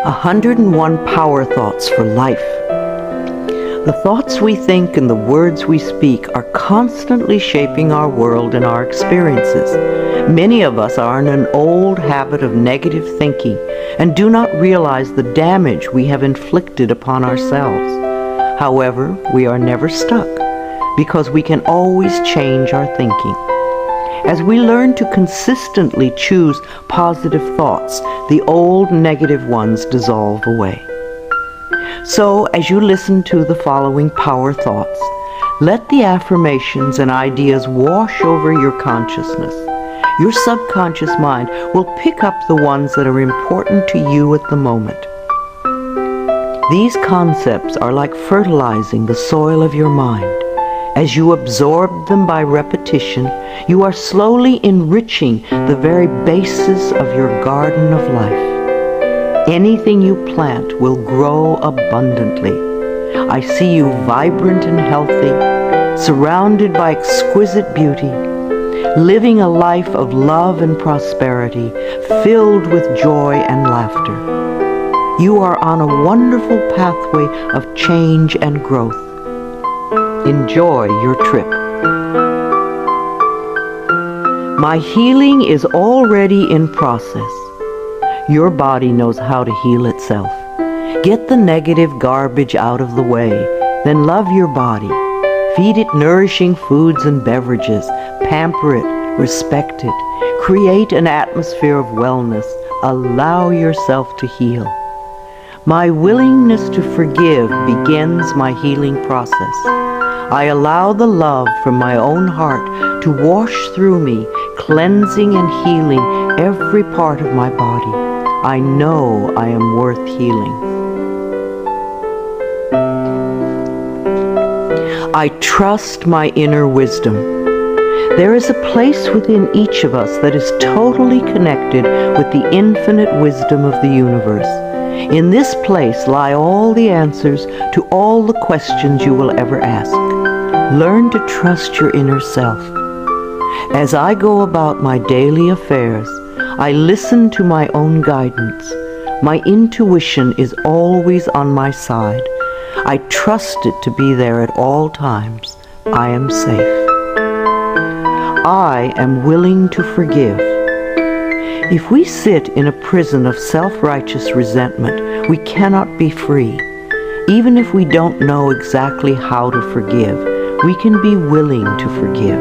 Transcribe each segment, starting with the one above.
101 Power Thoughts for Life. The thoughts we think and the words we speak are constantly shaping our world and our experiences. Many of us are in an old habit of negative thinking and do not realize the damage we have inflicted upon ourselves. However, we are never stuck because we can always change our thinking. As we learn to consistently choose positive thoughts, the old negative ones dissolve away. So, as you listen to the following power thoughts, let the affirmations and ideas wash over your consciousness. Your subconscious mind will pick up the ones that are important to you at the moment. These concepts are like fertilizing the soil of your mind. As you absorb them by repetition, you are slowly enriching the very basis of your garden of life. Anything you plant will grow abundantly. I see you vibrant and healthy, surrounded by exquisite beauty, living a life of love and prosperity, filled with joy and laughter. You are on a wonderful pathway of change and growth. Enjoy your trip. My healing is already in process. Your body knows how to heal itself. Get the negative garbage out of the way, then love your body. Feed it nourishing foods and beverages. Pamper it, respect it. Create an atmosphere of wellness. Allow yourself to heal. My willingness to forgive begins my healing process. I allow the love from my own heart to wash through me, cleansing and healing every part of my body. I know I am worth healing. I trust my inner wisdom. There is a place within each of us that is totally connected with the infinite wisdom of the universe. In this place lie all the answers to all the questions you will ever ask. Learn to trust your inner self. As I go about my daily affairs, I listen to my own guidance. My intuition is always on my side. I trust it to be there at all times. I am safe. I am willing to forgive. If we sit in a prison of self-righteous resentment, we cannot be free. Even if we don't know exactly how to forgive, we can be willing to forgive.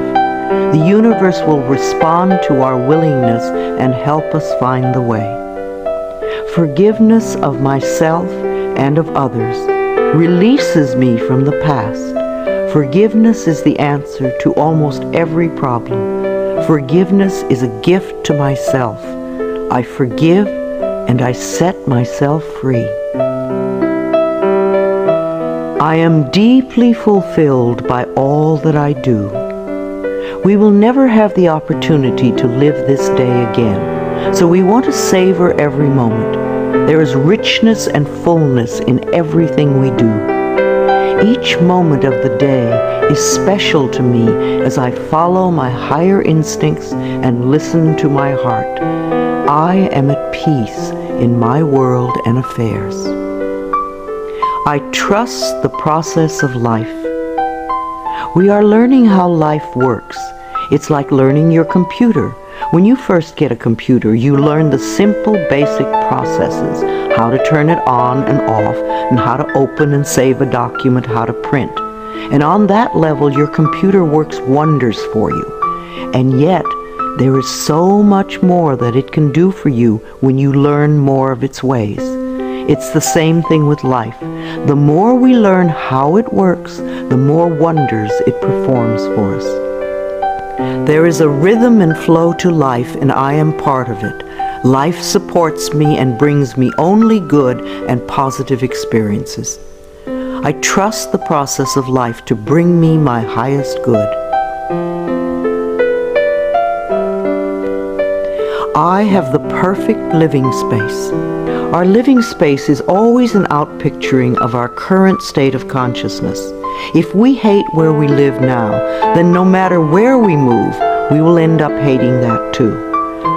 The universe will respond to our willingness and help us find the way. Forgiveness of myself and of others releases me from the past. Forgiveness is the answer to almost every problem. Forgiveness is a gift to myself. I forgive and I set myself free. I am deeply fulfilled by all that I do. We will never have the opportunity to live this day again, so we want to savor every moment. There is richness and fullness in everything we do. Each moment of the day is special to me as I follow my higher instincts and listen to my heart. I am at peace in my world and affairs. I trust the process of life. We are learning how life works. It's like learning your computer. When you first get a computer, you learn the simple, basic processes, how to turn it on and off, and how to open and save a document, how to print. And on that level, your computer works wonders for you. And yet, there is so much more that it can do for you when you learn more of its ways. It's the same thing with life. The more we learn how it works, the more wonders it performs for us. There is a rhythm and flow to life, and I am part of it. Life supports me and brings me only good and positive experiences. I trust the process of life to bring me my highest good. I have the perfect living space. Our living space is always an outpicturing of our current state of consciousness. If we hate where we live now, then no matter where we move, we will end up hating that too.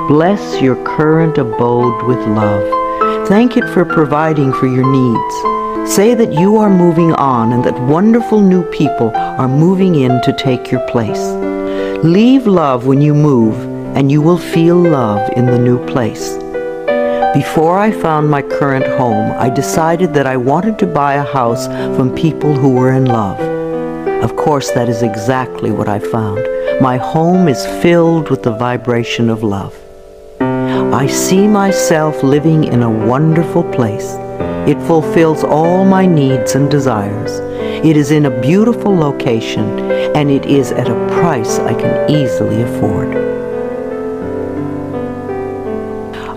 Bless your current abode with love. Thank it for providing for your needs. Say that you are moving on and that wonderful new people are moving in to take your place. Leave love when you move, and you will feel love in the new place. Before I found my current home, I decided that I wanted to buy a house from people who were in love. Of course, that is exactly what I found. My home is filled with the vibration of love. I see myself living in a wonderful place. It fulfills all my needs and desires. It is in a beautiful location, and it is at a price I can easily afford.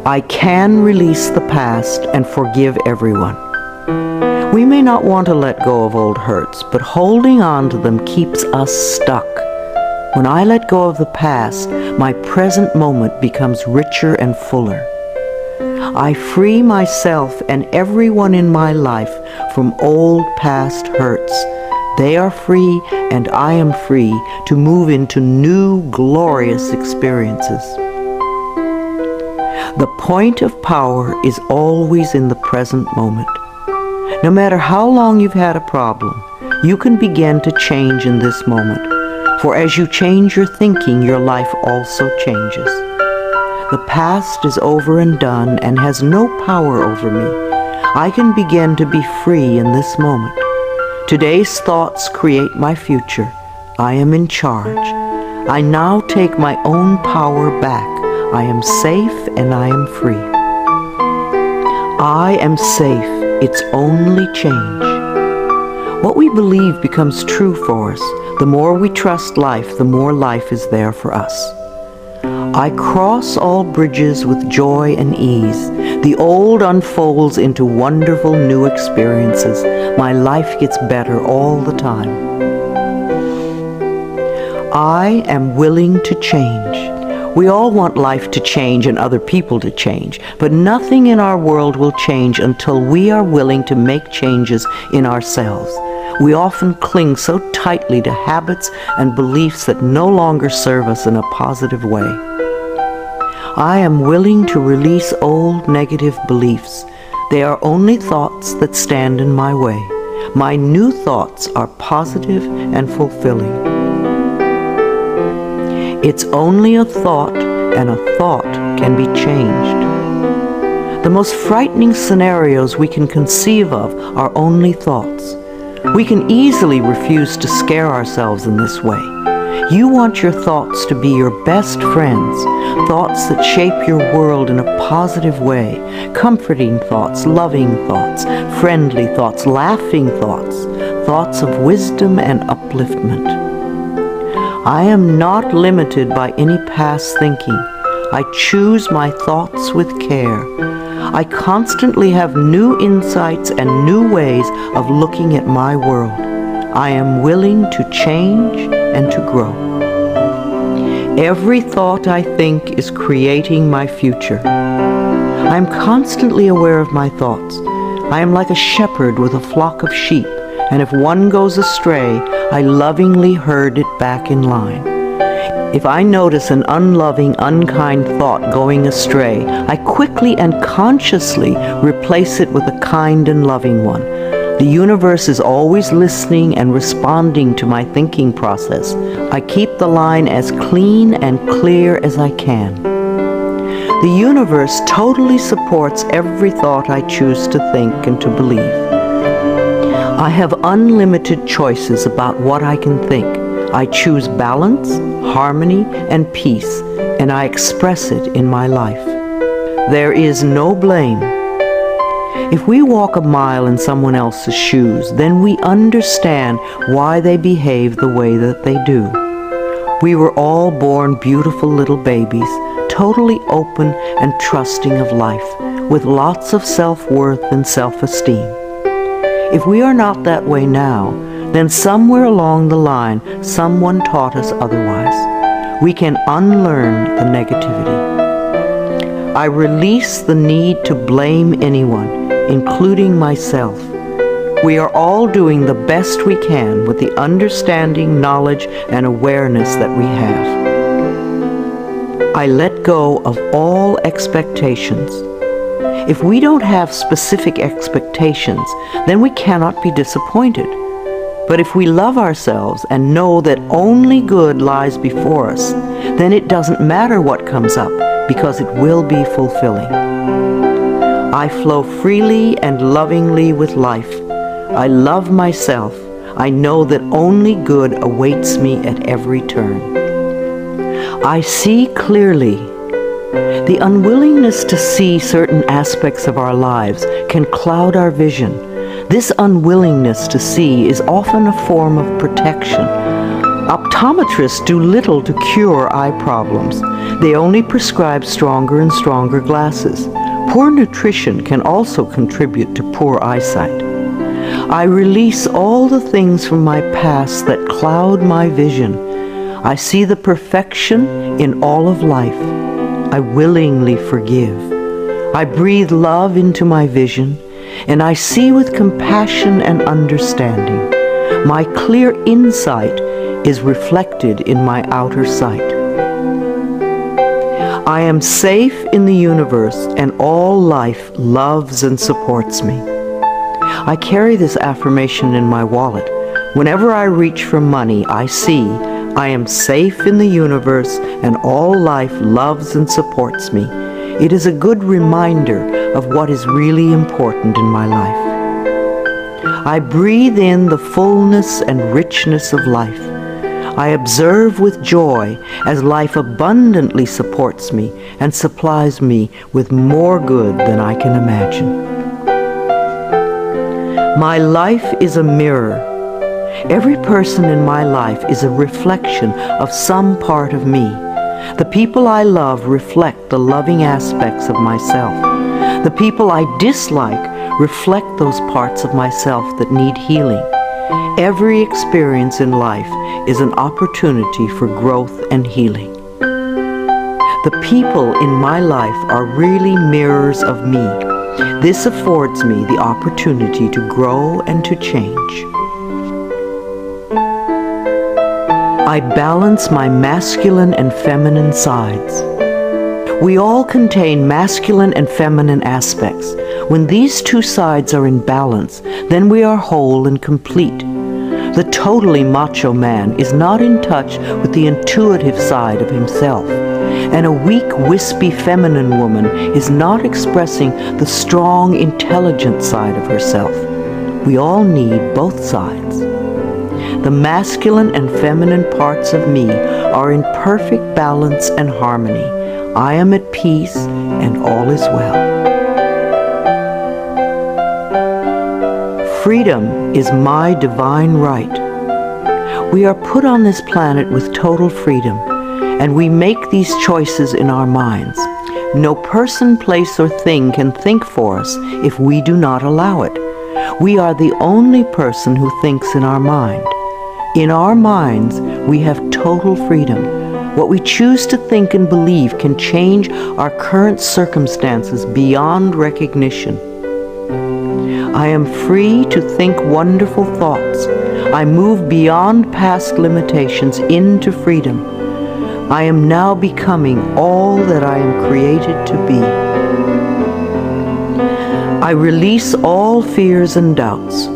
I can release the past and forgive everyone. We may not want to let go of old hurts, but holding on to them keeps us stuck. When I let go of the past, my present moment becomes richer and fuller. I free myself and everyone in my life from old past hurts. They are free and I am free to move into new glorious experiences. The point of power is always in the present moment. No matter how long you've had a problem, you can begin to change in this moment. For as you change your thinking, your life also changes. The past is over and done and has no power over me. I can begin to be free in this moment. Today's thoughts create my future. I am in charge. I now take my own power back. I am safe and I am free. I am safe. It's only change. What we believe becomes true for us. The more we trust life, the more life is there for us. I cross all bridges with joy and ease. The old unfolds into wonderful new experiences. My life gets better all the time. I am willing to change. We all want life to change and other people to change, but nothing in our world will change until we are willing to make changes in ourselves. We often cling so tightly to habits and beliefs that no longer serve us in a positive way. I am willing to release old negative beliefs. They are only thoughts that stand in my way. My new thoughts are positive and fulfilling. It's only a thought, and a thought can be changed. The most frightening scenarios we can conceive of are only thoughts. We can easily refuse to scare ourselves in this way. You want your thoughts to be your best friends, thoughts that shape your world in a positive way, comforting thoughts, loving thoughts, friendly thoughts, laughing thoughts, thoughts of wisdom and upliftment. I am not limited by any past thinking. I choose my thoughts with care. I constantly have new insights and new ways of looking at my world. I am willing to change and to grow. Every thought I think is creating my future. I am constantly aware of my thoughts. I am like a shepherd with a flock of sheep, and if one goes astray, I lovingly herd it back in line. If I notice an unloving, unkind thought going astray, I quickly and consciously replace it with a kind and loving one. The universe is always listening and responding to my thinking process. I keep the line as clean and clear as I can. The universe totally supports every thought I choose to think and to believe. I have unlimited choices about what I can think. I choose balance, harmony, and peace, and I express it in my life. There is no blame. If we walk a mile in someone else's shoes, then we understand why they behave the way that they do. We were all born beautiful little babies, totally open and trusting of life, with lots of self-worth and self-esteem. If we are not that way now, then somewhere along the line, someone taught us otherwise. We can unlearn the negativity. I release the need to blame anyone, including myself. We are all doing the best we can with the understanding, knowledge, and awareness that we have. I let go of all expectations. If we don't have specific expectations, then we cannot be disappointed. But if we love ourselves and know that only good lies before us, then it doesn't matter what comes up, because it will be fulfilling. I flow freely and lovingly with life. I love myself. I know that only good awaits me at every turn. I see clearly. The unwillingness to see certain aspects of our lives can cloud our vision. This unwillingness to see is often a form of protection. Optometrists do little to cure eye problems. They only prescribe stronger and stronger glasses. Poor nutrition can also contribute to poor eyesight. I release all the things from my past that cloud my vision. I see the perfection in all of life. I willingly forgive. I breathe love into my vision, and I see with compassion and understanding. My clear insight is reflected in my outer sight. I am safe in the universe, and all life loves and supports me. I carry this affirmation in my wallet. Whenever I reach for money, I see I am safe in the universe, and all life loves and supports me. It is a good reminder of what is really important in my life. I breathe in the fullness and richness of life. I observe with joy as life abundantly supports me and supplies me with more good than I can imagine. My life is a mirror. Every person in my life is a reflection of some part of me. The people I love reflect the loving aspects of myself. The people I dislike reflect those parts of myself that need healing. Every experience in life is an opportunity for growth and healing. The people in my life are really mirrors of me. This affords me the opportunity to grow and to change. I balance my masculine and feminine sides. We all contain masculine and feminine aspects. When these two sides are in balance, then we are whole and complete. The totally macho man is not in touch with the intuitive side of himself, and a weak, wispy feminine woman is not expressing the strong, intelligent side of herself. We all need both sides. The masculine and feminine parts of me are in perfect balance and harmony. I am at peace, and all is well. Freedom is my divine right. We are put on this planet with total freedom, and we make these choices in our minds. No person, place, or thing can think for us if we do not allow it. We are the only person who thinks in our mind. In our minds, we have total freedom. What we choose to think and believe can change our current circumstances beyond recognition. I am free to think wonderful thoughts. I move beyond past limitations into freedom. I am now becoming all that I am created to be. I release all fears and doubts.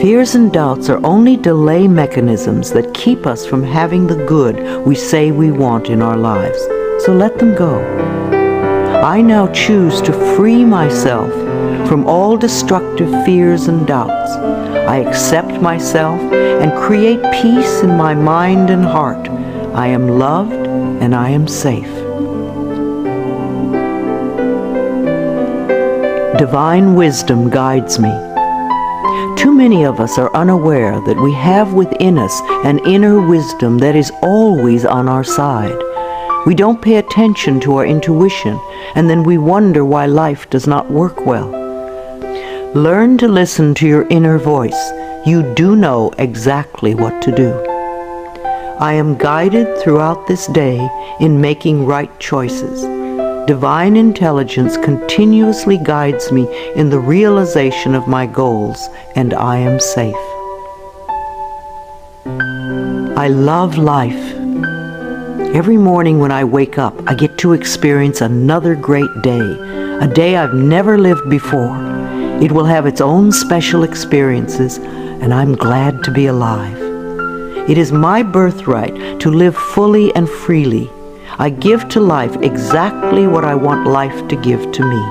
Fears and doubts are only delay mechanisms that keep us from having the good we say we want in our lives. So let them go. I now choose to free myself from all destructive fears and doubts. I accept myself and create peace in my mind and heart. I am loved and I am safe. Divine wisdom guides me. Too many of us are unaware that we have within us an inner wisdom that is always on our side. We don't pay attention to our intuition, and then we wonder why life does not work well. Learn to listen to your inner voice. You do know exactly what to do. I am guided throughout this day in making right choices. Divine intelligence continuously guides me in the realization of my goals, and I am safe. I love life. Every morning when I wake up, I get to experience another great day, a day I've never lived before. It will have its own special experiences, and I'm glad to be alive. It is my birthright to live fully and freely. I give to life exactly what I want life to give to me.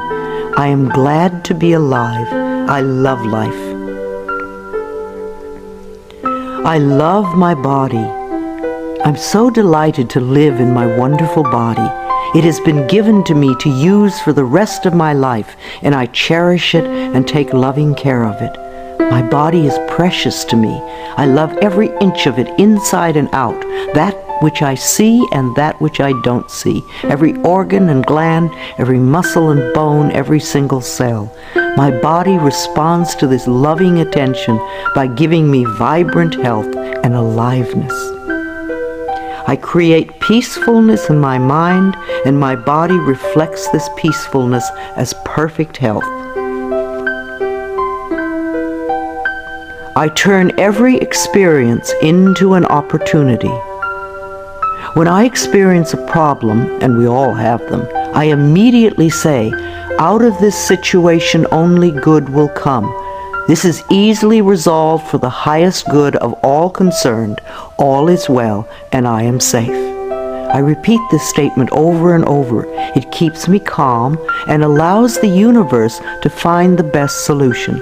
I am glad to be alive. I love life. I love my body. I'm so delighted to live in my wonderful body. It has been given to me to use for the rest of my life, and I cherish it and take loving care of it. My body is precious to me. I love every inch of it, inside and out, that which I see and that which I don't see, every organ and gland, every muscle and bone, every single cell. My body responds to this loving attention by giving me vibrant health and aliveness. I create peacefulness in my mind, and my body reflects this peacefulness as perfect health. I turn every experience into an opportunity. When I experience a problem, and we all have them, I immediately say, out of this situation only good will come. This is easily resolved for the highest good of all concerned. All is well, and I am safe. I repeat this statement over and over. It keeps me calm and allows the universe to find the best solution.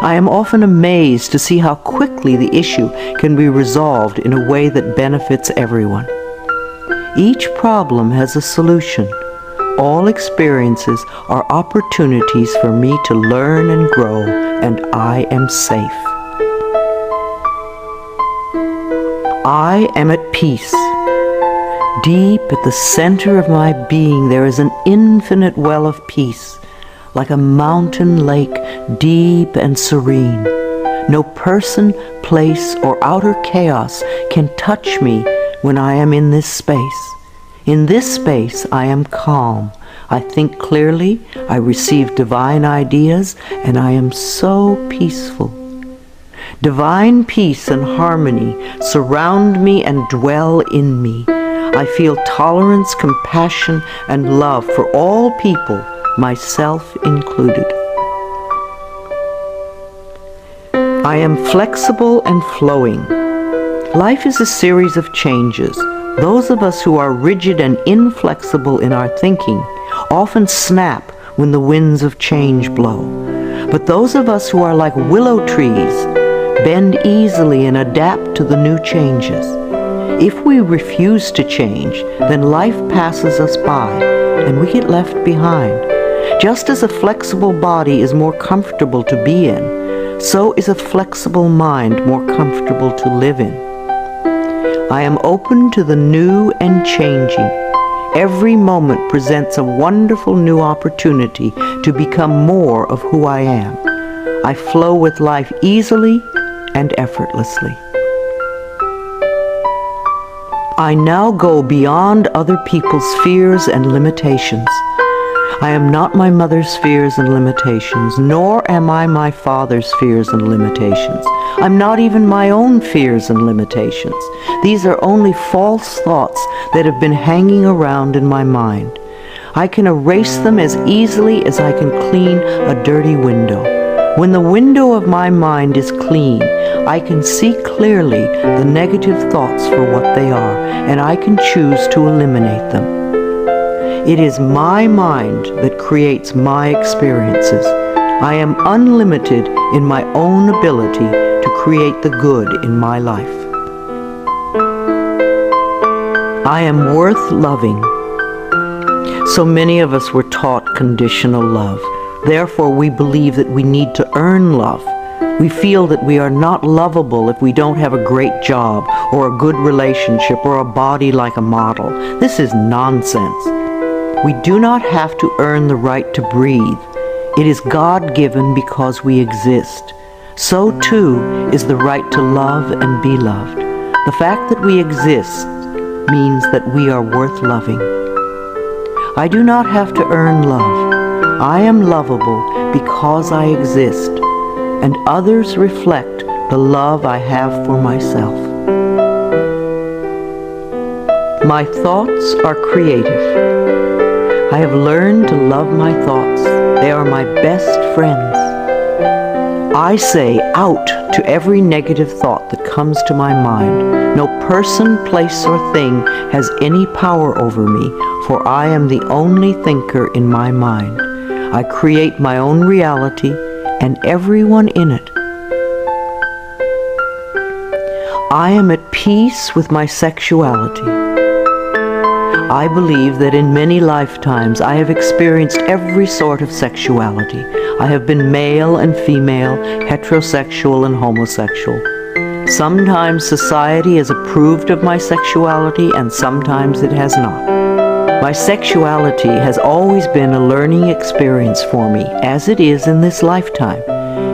I am often amazed to see how quickly the issue can be resolved in a way that benefits everyone. Each problem has a solution. All experiences are opportunities for me to learn and grow, and I am safe. I am at peace. Deep at the center of my being there is an infinite well of peace, like a mountain lake, deep and serene. No person, place, or outer chaos can touch me when I am in this space. In this space, I am calm. I think clearly, I receive divine ideas, and I am so peaceful. Divine peace and harmony surround me and dwell in me. I feel tolerance, compassion, and love for all people, myself included. I am flexible and flowing. Life is a series of changes. Those of us who are rigid and inflexible in our thinking often snap when the winds of change blow. But those of us who are like willow trees bend easily and adapt to the new changes. If we refuse to change, then life passes us by and we get left behind. Just as a flexible body is more comfortable to be in, so is a flexible mind more comfortable to live in. I am open to the new and changing. Every moment presents a wonderful new opportunity to become more of who I am. I flow with life easily and effortlessly. I now go beyond other people's fears and limitations. I am not my mother's fears and limitations, nor am I my father's fears and limitations. I'm not even my own fears and limitations. These are only false thoughts that have been hanging around in my mind. I can erase them as easily as I can clean a dirty window. When the window of my mind is clean, I can see clearly the negative thoughts for what they are, and I can choose to eliminate them. It is my mind that creates my experiences. I am unlimited in my own ability to create the good in my life. I am worth loving. So many of us were taught conditional love. Therefore, we believe that we need to earn love. We feel that we are not lovable if we don't have a great job or a good relationship or a body like a model. This is nonsense. We do not have to earn the right to breathe. It is God-given because we exist. So too is the right to love and be loved. The fact that we exist means that we are worth loving. I do not have to earn love. I am lovable because I exist, and others reflect the love I have for myself. My thoughts are creative. I have learned to love my thoughts. They are my best friends. I say out to every negative thought that comes to my mind. No person, place, or thing has any power over me, for I am the only thinker in my mind. I create my own reality and everyone in it. I am at peace with my sexuality. I believe that in many lifetimes I have experienced every sort of sexuality. I have been male and female, heterosexual and homosexual. Sometimes society has approved of my sexuality and sometimes it has not. My sexuality has always been a learning experience for me, as it is in this lifetime.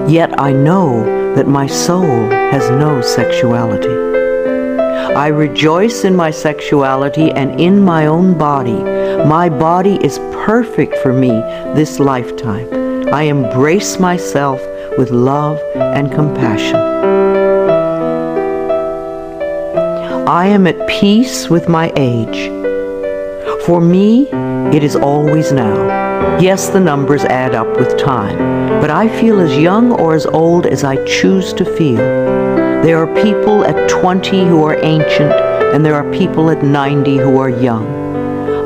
Yet I know that my soul has no sexuality. I rejoice in my sexuality and in my own body. My body is perfect for me this lifetime. I embrace myself with love and compassion. I am at peace with my age. For me, it is always now. Yes, the numbers add up with time, but I feel as young or as old as I choose to feel. There are people at 20 who are ancient, and there are people at 90 who are young.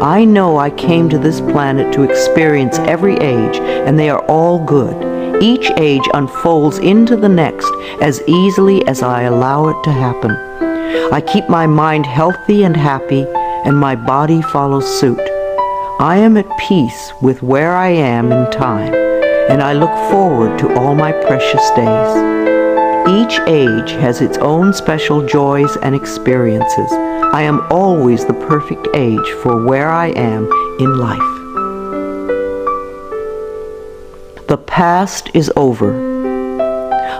I know I came to this planet to experience every age, and they are all good. Each age unfolds into the next as easily as I allow it to happen. I keep my mind healthy and happy, and my body follows suit. I am at peace with where I am in time, and I look forward to all my precious days. Each age has its own special joys and experiences. I am always the perfect age for where I am in life. The past is over.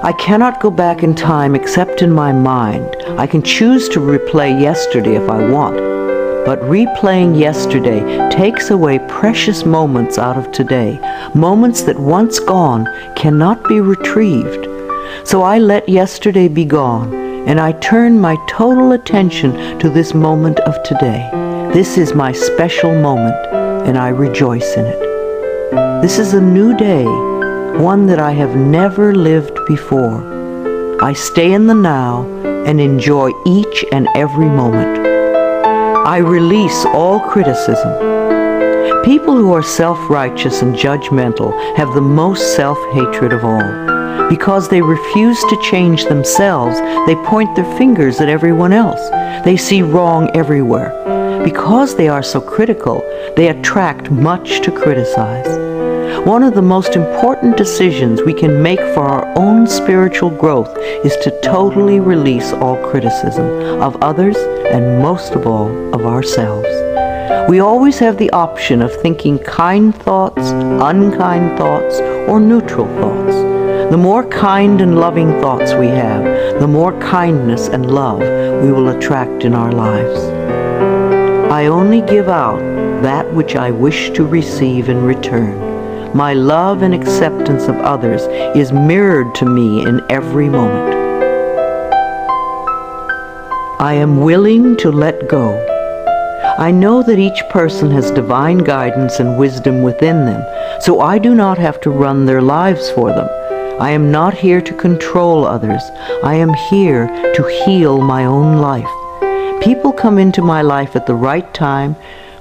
I cannot go back in time except in my mind. I can choose to replay yesterday if I want, but replaying yesterday takes away precious moments out of today, moments that once gone cannot be retrieved. So I let yesterday be gone, and I turn my total attention to this moment of today. This is my special moment, and I rejoice in it. This is a new day, one that I have never lived before. I stay in the now and enjoy each and every moment. I release all criticism. People who are self-righteous and judgmental have the most self-hatred of all. Because they refuse to change themselves, they point their fingers at everyone else. They see wrong everywhere. Because they are so critical, they attract much to criticize. One of the most important decisions we can make for our own spiritual growth is to totally release all criticism of others and most of all of ourselves. We always have the option of thinking kind thoughts, unkind thoughts, or neutral thoughts. The more kind and loving thoughts we have, the more kindness and love we will attract in our lives. I only give out that which I wish to receive in return. My love and acceptance of others is mirrored to me in every moment. I am willing to let go. I know that each person has divine guidance and wisdom within them, so I do not have to run their lives for them. I am not here to control others. I am here to heal my own life. People come into my life at the right time.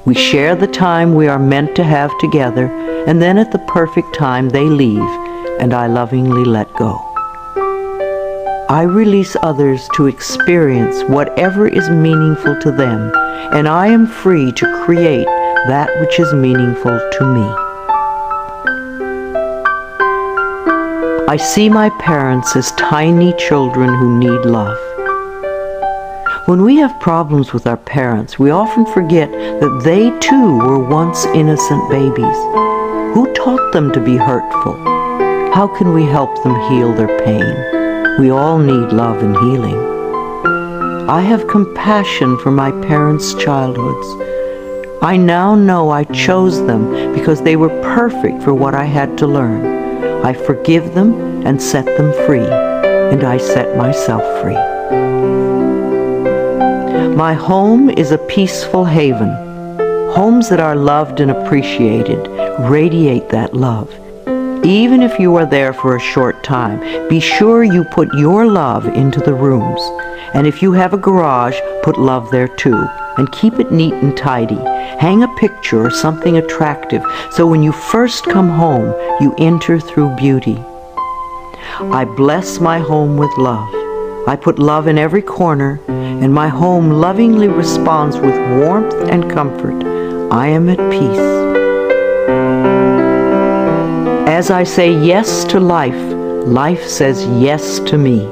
We share the time we are meant to have together, and then at the perfect time they leave, and I lovingly let go. I release others to experience whatever is meaningful to them, and I am free to create that which is meaningful to me. I see my parents as tiny children who need love. When we have problems with our parents, we often forget that they too were once innocent babies. Who taught them to be hurtful? How can we help them heal their pain? We all need love and healing. I have compassion for my parents' childhoods. I now know I chose them because they were perfect for what I had to learn. I forgive them and set them free, and I set myself free. My home is a peaceful haven. Homes that are loved and appreciated radiate that love. Even if you are there for a short time, be sure you put your love into the rooms. And if you have a garage, put love there too. And keep it neat and tidy. Hang a picture or something attractive so when you first come home, you enter through beauty. I bless my home with love. I put love in every corner, and my home lovingly responds with warmth and comfort. I am at peace. As I say yes to life, life says yes to me.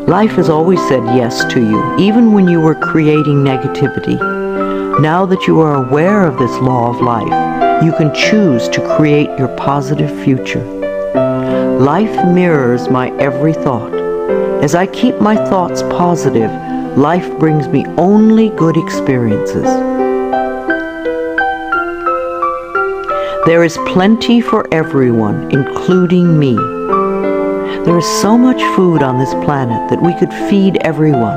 Life has always said yes to you, even when you were creating negativity. Now that you are aware of this law of life, you can choose to create your positive future. Life mirrors my every thought. As I keep my thoughts positive, life brings me only good experiences. There is plenty for everyone, including me. There is so much food on this planet that we could feed everyone.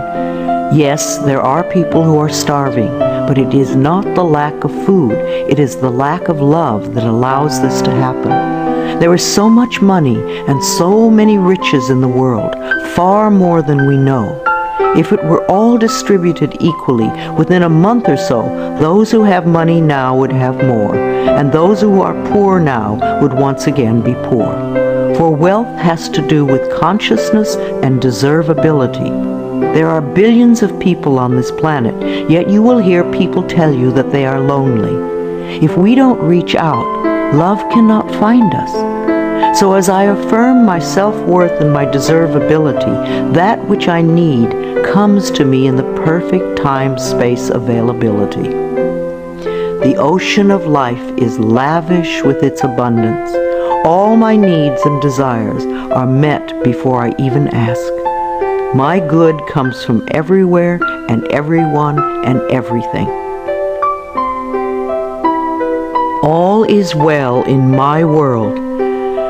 Yes, there are people who are starving, but it is not the lack of food, it is the lack of love that allows this to happen. There is so much money and so many riches in the world, far more than we know. If it were all distributed equally, within a month or so, those who have money now would have more, and those who are poor now would once again be poor. For wealth has to do with consciousness and deservability. There are billions of people on this planet, yet you will hear people tell you that they are lonely. If we don't reach out, love cannot find us. So as I affirm my self-worth and my deservability, that which I need comes to me in the perfect time-space availability. The ocean of life is lavish with its abundance. All my needs and desires are met before I even ask. My good comes from everywhere and everyone and everything. All is well in my world.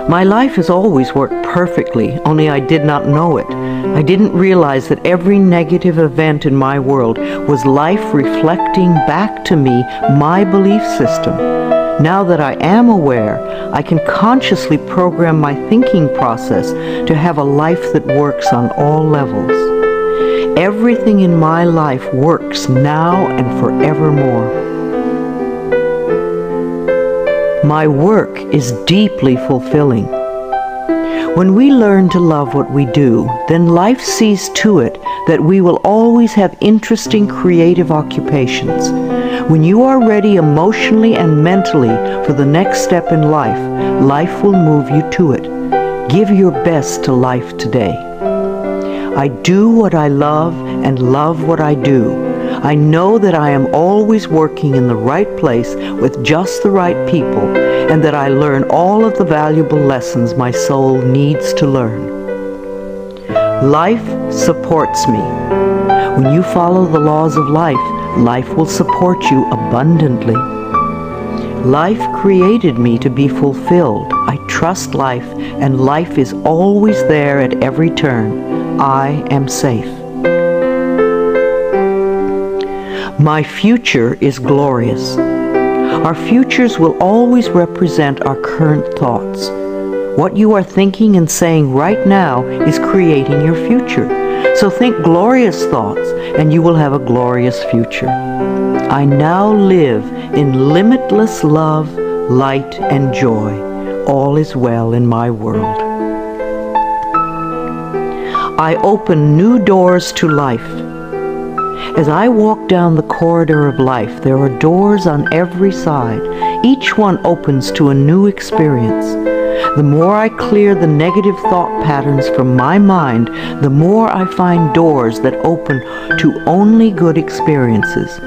My life has always worked perfectly, only I did not know it. I didn't realize that every negative event in my world was life reflecting back to me my belief system. Now that I am aware, I can consciously program my thinking process to have a life that works on all levels. Everything in my life works now and forevermore. My work is deeply fulfilling. When we learn to love what we do, then life sees to it that we will always have interesting creative occupations. When you are ready emotionally and mentally for the next step in life, life will move you to it. Give your best to life today. I do what I love and love what I do. I know that I am always working in the right place with just the right people, and that I learn all of the valuable lessons my soul needs to learn. Life supports me. When you follow the laws of life, life will support you abundantly. Life created me to be fulfilled. I trust life, and life is always there at every turn. I am safe. My future is glorious. Our futures will always represent our current thoughts. What you are thinking and saying right now is creating your future. So think glorious thoughts, and you will have a glorious future. I now live in limitless love, light, and joy. All is well in my world. I open new doors to life. As I walk down the corridor of life, there are doors on every side. Each one opens to a new experience. The more I clear the negative thought patterns from my mind, the more I find doors that open to only good experiences.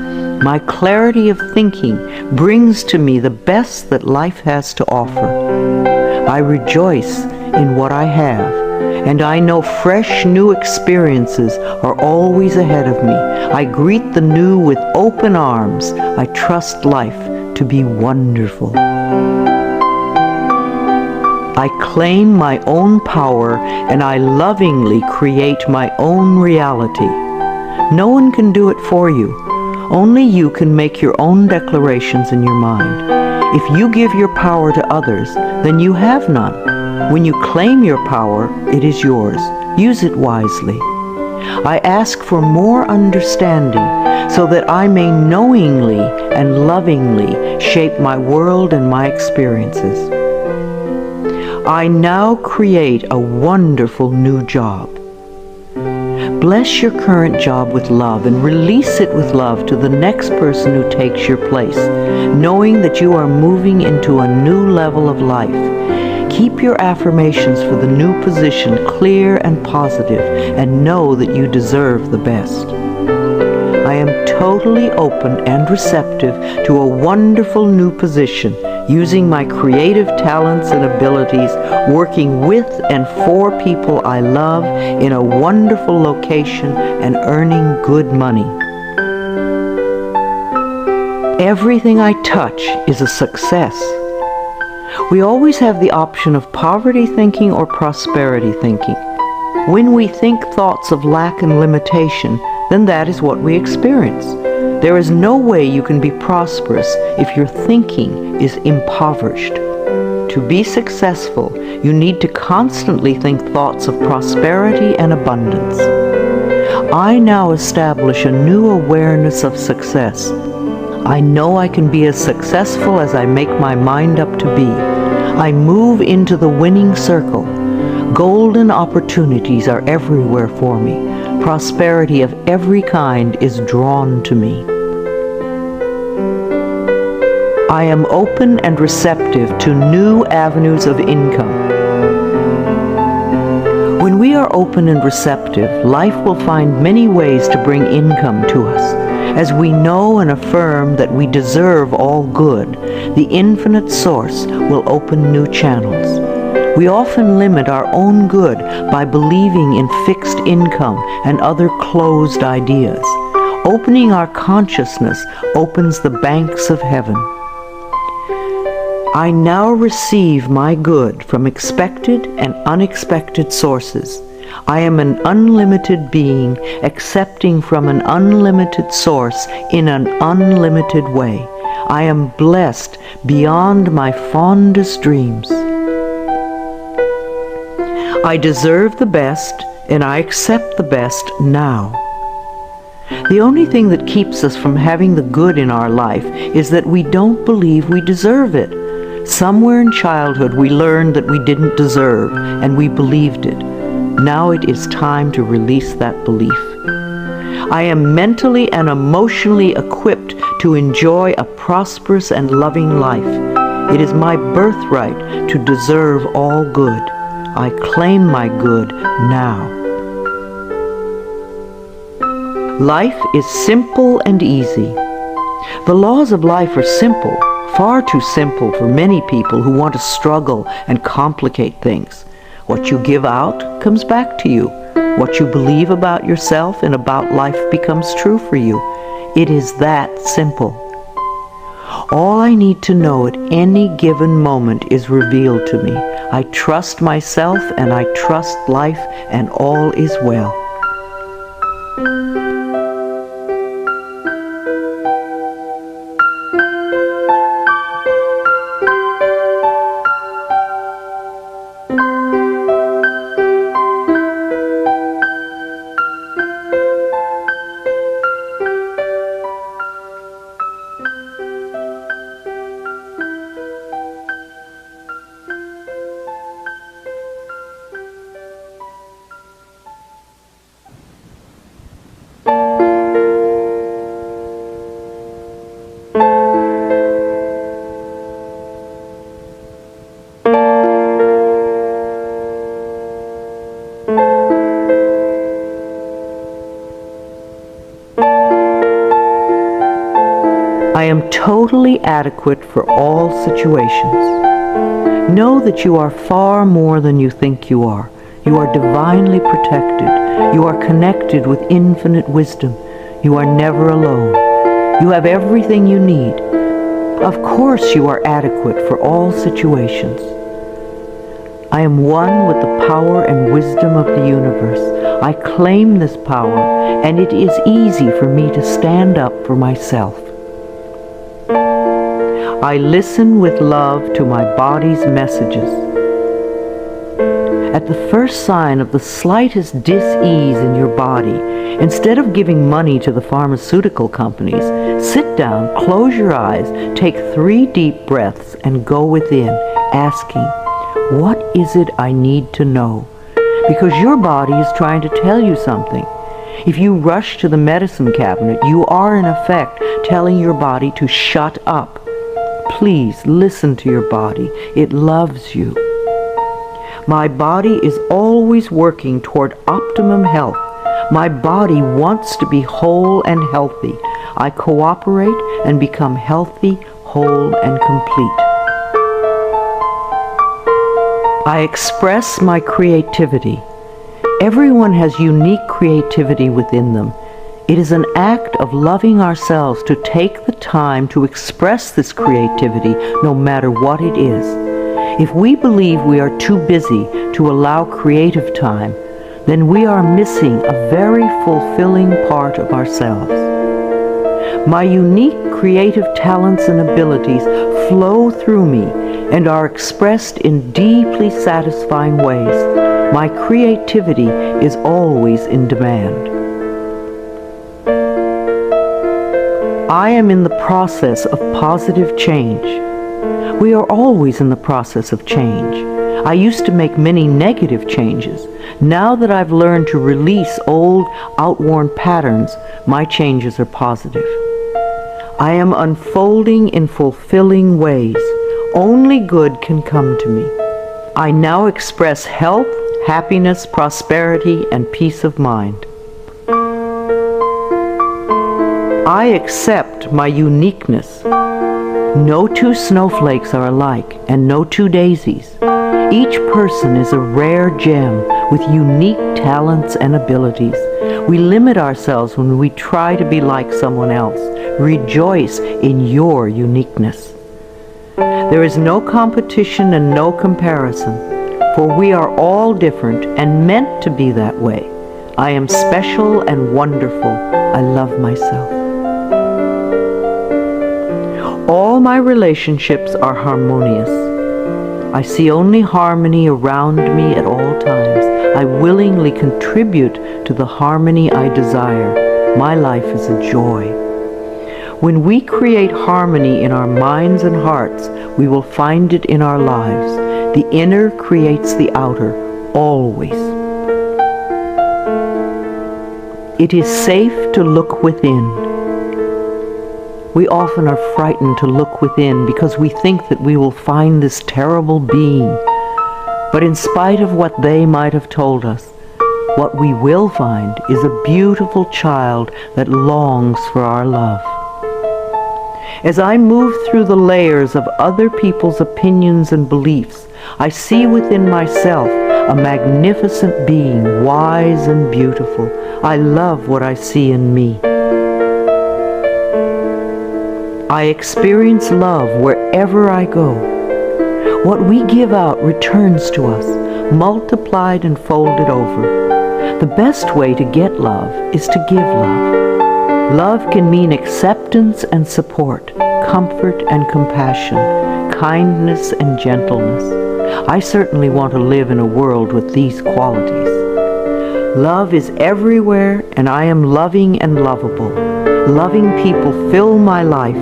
My clarity of thinking brings to me the best that life has to offer. I rejoice in what I have, and I know fresh new experiences are always ahead of me. I greet the new with open arms. I trust life to be wonderful. I claim my own power, and I lovingly create my own reality. No one can do it for you. Only you can make your own declarations in your mind. If you give your power to others, then you have none. When you claim your power, it is yours. Use it wisely. I ask for more understanding so that I may knowingly and lovingly shape my world and my experiences. I now create a wonderful new job. Bless your current job with love and release it with love to the next person who takes your place, knowing that you are moving into a new level of life. Keep your affirmations for the new position clear and positive, and know that you deserve the best. I am totally open and receptive to a wonderful new position, using my creative talents and abilities, working with and for people I love in a wonderful location and earning good money. Everything I touch is a success. We always have the option of poverty thinking or prosperity thinking. When we think thoughts of lack and limitation, then that is what we experience. There is no way you can be prosperous if your thinking is impoverished. To be successful, you need to constantly think thoughts of prosperity and abundance. I now establish a new awareness of success. I know I can be as successful as I make my mind up to be. I move into the winning circle. Golden opportunities are everywhere for me. Prosperity of every kind is drawn to me. I am open and receptive to new avenues of income. When we are open and receptive, life will find many ways to bring income to us. As we know and affirm that we deserve all good, the infinite source will open new channels. We often limit our own good by believing in fixed income and other closed ideas. Opening our consciousness opens the banks of heaven. I now receive my good from expected and unexpected sources. I am an unlimited being, accepting from an unlimited source in an unlimited way. I am blessed beyond my fondest dreams. I deserve the best, and I accept the best now. The only thing that keeps us from having the good in our life is that we don't believe we deserve it. Somewhere in childhood we learned that we didn't deserve, and we believed it. Now it is time to release that belief. I am mentally and emotionally equipped to enjoy a prosperous and loving life. It is my birthright to deserve all good. I claim my good now. Life is simple and easy. The laws of life are simple, far too simple for many people who want to struggle and complicate things. What you give out comes back to you. What you believe about yourself and about life becomes true for you. It is that simple. All I need to know at any given moment is revealed to me. I trust myself and I trust life, and all is well. I am totally adequate for all situations. Know that you are far more than you think you are. You are divinely protected. You are connected with infinite wisdom. You are never alone. You have everything you need. Of course you are adequate for all situations. I am one with the power and wisdom of the universe. I claim this power, and it is easy for me to stand up for myself. I listen with love to my body's messages. At the first sign of the slightest dis-ease in your body, instead of giving money to the pharmaceutical companies, sit down, close your eyes, take 3 deep breaths, and go within, asking, what is it I need to know? Because your body is trying to tell you something. If you rush to the medicine cabinet, you are in effect telling your body to shut up. Please listen to your body. It loves you. My body is always working toward optimum health. My body wants to be whole and healthy. I cooperate and become healthy, whole, and complete. I express my creativity. Everyone has unique creativity within them. It is an act of loving ourselves to take the time to express this creativity, no matter what it is. If we believe we are too busy to allow creative time, then we are missing a very fulfilling part of ourselves. My unique creative talents and abilities flow through me and are expressed in deeply satisfying ways. My creativity is always in demand. I am in the process of positive change. We are always in the process of change. I used to make many negative changes. Now that I've learned to release old, outworn patterns, my changes are positive. I am unfolding in fulfilling ways. Only good can come to me. I now express health, happiness, prosperity, and peace of mind. I accept my uniqueness. No 2 snowflakes are alike, and no 2 daisies. Each person is a rare gem with unique talents and abilities. We limit ourselves when we try to be like someone else. Rejoice in your uniqueness. There is no competition and no comparison, for we are all different and meant to be that way. I am special and wonderful. I love myself. All my relationships are harmonious. I see only harmony around me at all times. I willingly contribute to the harmony I desire. My life is a joy. When we create harmony in our minds and hearts, we will find it in our lives. The inner creates the outer, always. It is safe to look within. We often are frightened to look within because we think that we will find this terrible being. But in spite of what they might have told us, what we will find is a beautiful child that longs for our love. As I move through the layers of other people's opinions and beliefs, I see within myself a magnificent being, wise and beautiful. I love what I see in me. I experience love wherever I go. What we give out returns to us, multiplied and folded over. The best way to get love is to give love. Love can mean acceptance and support, comfort and compassion, kindness and gentleness. I certainly want to live in a world with these qualities. Love is everywhere, and I am loving and lovable. Loving people fill my life,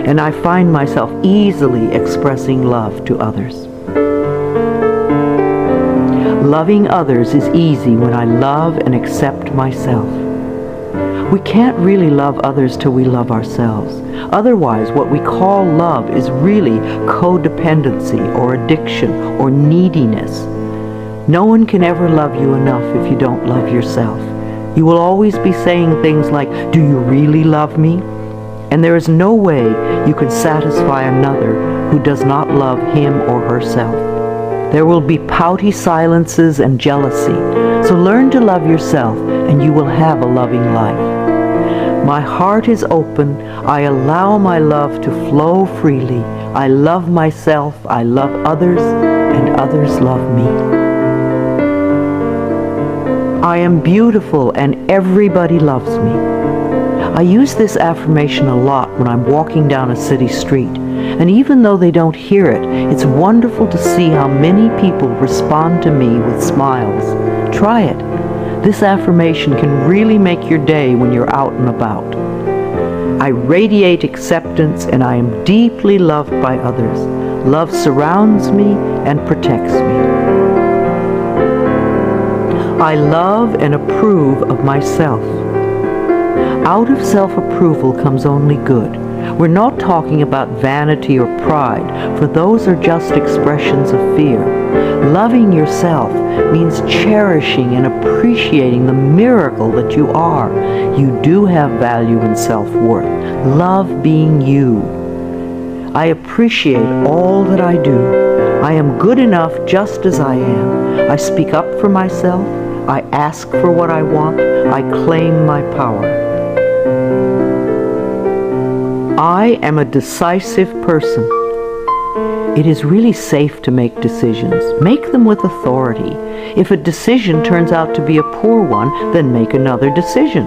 and I find myself easily expressing love to others. Loving others is easy when I love and accept myself. We can't really love others till we love ourselves. Otherwise, what we call love is really codependency or addiction or neediness. No one can ever love you enough if you don't love yourself. You will always be saying things like, "Do you really love me?" And there is no way you can satisfy another who does not love him or herself. There will be pouty silences and jealousy. So learn to love yourself and you will have a loving life. My heart is open. I allow my love to flow freely. I love myself, I love others, and others love me. I am beautiful and everybody loves me. I use this affirmation a lot when I'm walking down a city street, and even though they don't hear it, it's wonderful to see how many people respond to me with smiles. Try it. This affirmation can really make your day when you're out and about. I radiate acceptance and I am deeply loved by others. Love surrounds me and protects me. I love and approve of myself. Out of self-approval comes only good. We're not talking about vanity or pride, for those are just expressions of fear. Loving yourself means cherishing and appreciating the miracle that you are. You do have value and self-worth. Love being you. I appreciate all that I do. I am good enough just as I am. I speak up for myself. I ask for what I want. I claim my power. I am a decisive person. It is really safe to make decisions. Make them with authority. If a decision turns out to be a poor one, then make another decision.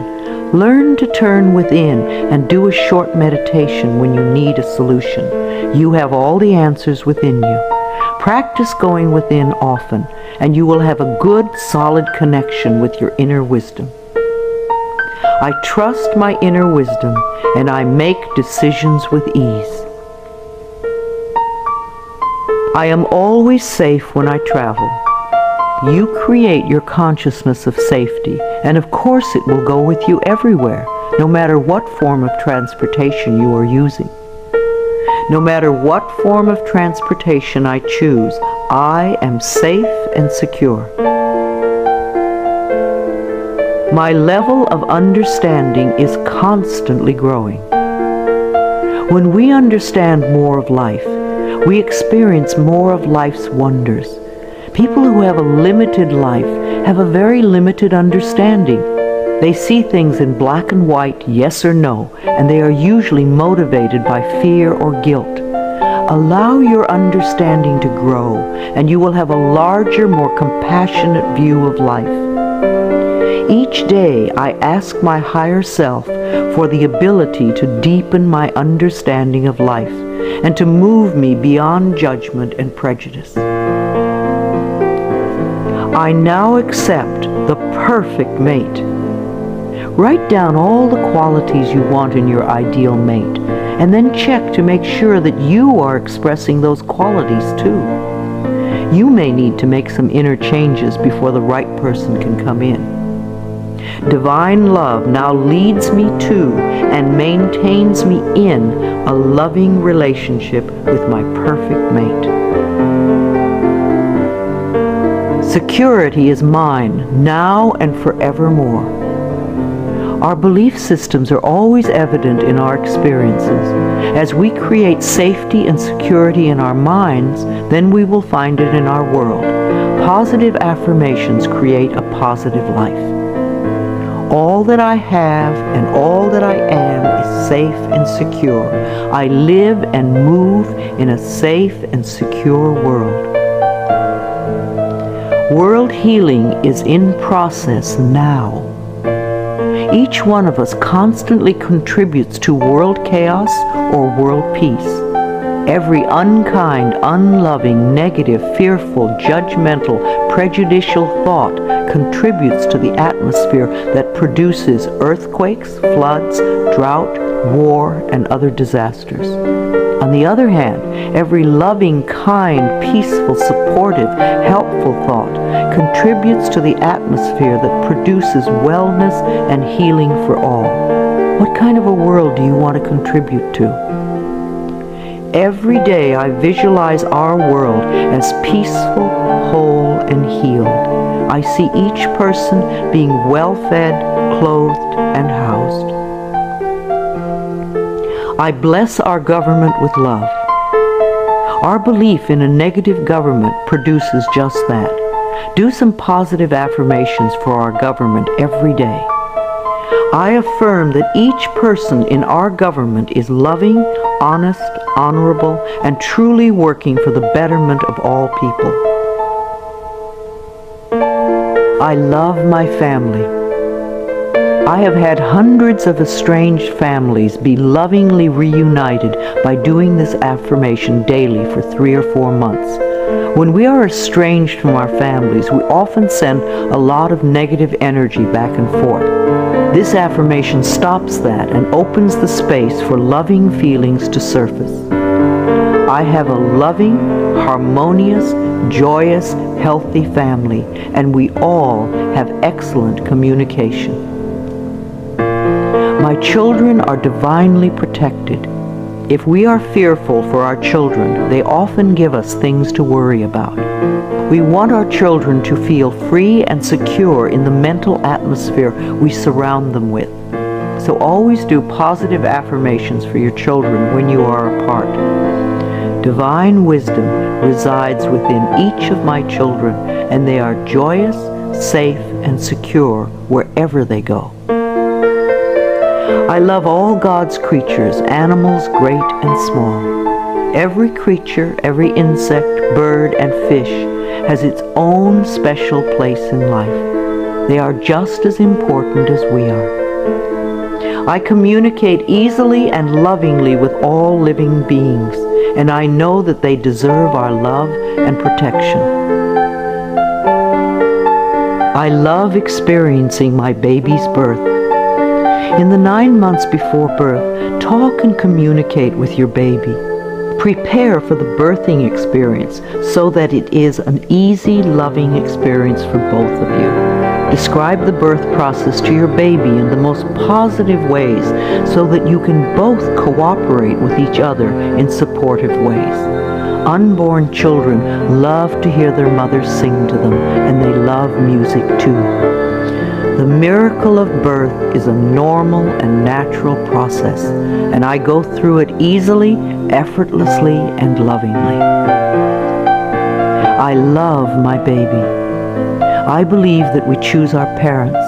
Learn to turn within and do a short meditation when you need a solution. You have all the answers within you. Practice going within often, and you will have a good, solid connection with your inner wisdom. I trust my inner wisdom, and I make decisions with ease. I am always safe when I travel. You create your consciousness of safety, and of course it will go with you everywhere, no matter what form of transportation you are using. No matter what form of transportation I choose, I am safe and secure. My level of understanding is constantly growing. When we understand more of life, we experience more of life's wonders. People who have a limited life have a very limited understanding. They see things in black and white, yes or no, and they are usually motivated by fear or guilt. Allow your understanding to grow, and you will have a larger, more compassionate view of life. Each day I ask my higher self for the ability to deepen my understanding of life and to move me beyond judgment and prejudice. I now accept the perfect mate. Write down all the qualities you want in your ideal mate, and then check to make sure that you are expressing those qualities too. You may need to make some inner changes before the right person can come in. Divine love now leads me to and maintains me in a loving relationship with my perfect mate. Security is mine now and forevermore. Our belief systems are always evident in our experiences. As we create safety and security in our minds, then we will find it in our world. Positive affirmations create a positive life. All that I have and all that I am is safe and secure. I live and move in a safe and secure world. World healing is in process now. Each one of us constantly contributes to world chaos or world peace. Every unkind, unloving, negative, fearful, judgmental, prejudicial thought contributes to the atmosphere that produces earthquakes, floods, drought, war, and other disasters. On the other hand, every loving, kind, peaceful, supportive, helpful thought contributes to the atmosphere that produces wellness and healing for all. What kind of a world do you want to contribute to? Every day I visualize our world as peaceful, whole, and healed. I see each person being well-fed, clothed, and housed. I bless our government with love. Our belief in a negative government produces just that. Do some positive affirmations for our government every day. I affirm that each person in our government is loving, honest, honorable, and truly working for the betterment of all people. I love my family. I have had hundreds of estranged families be lovingly reunited by doing this affirmation daily for 3 or 4 months. When we are estranged from our families, we often send a lot of negative energy back and forth. This affirmation stops that and opens the space for loving feelings to surface. I have a loving, harmonious, joyous, healthy family, and we all have excellent communication. My children are divinely protected. If we are fearful for our children, they often give us things to worry about. We want our children to feel free and secure in the mental atmosphere we surround them with. So always do positive affirmations for your children when you are apart. Divine wisdom resides within each of my children, and they are joyous, safe, and secure wherever they go. I love all God's creatures, animals great and small. Every creature, every insect, bird, and fish has its own special place in life. They are just as important as we are. I communicate easily and lovingly with all living beings, and I know that they deserve our love and protection. I love experiencing my baby's birth. In the 9 months before birth, talk and communicate with your baby. Prepare for the birthing experience so that it is an easy, loving experience for both of you. Describe the birth process to your baby in the most positive ways so that you can both cooperate with each other in supportive ways. Unborn children love to hear their mothers sing to them, and they love music too. The miracle of birth is a normal and natural process, and I go through it easily, effortlessly, and lovingly. I love my baby. I believe that we choose our parents,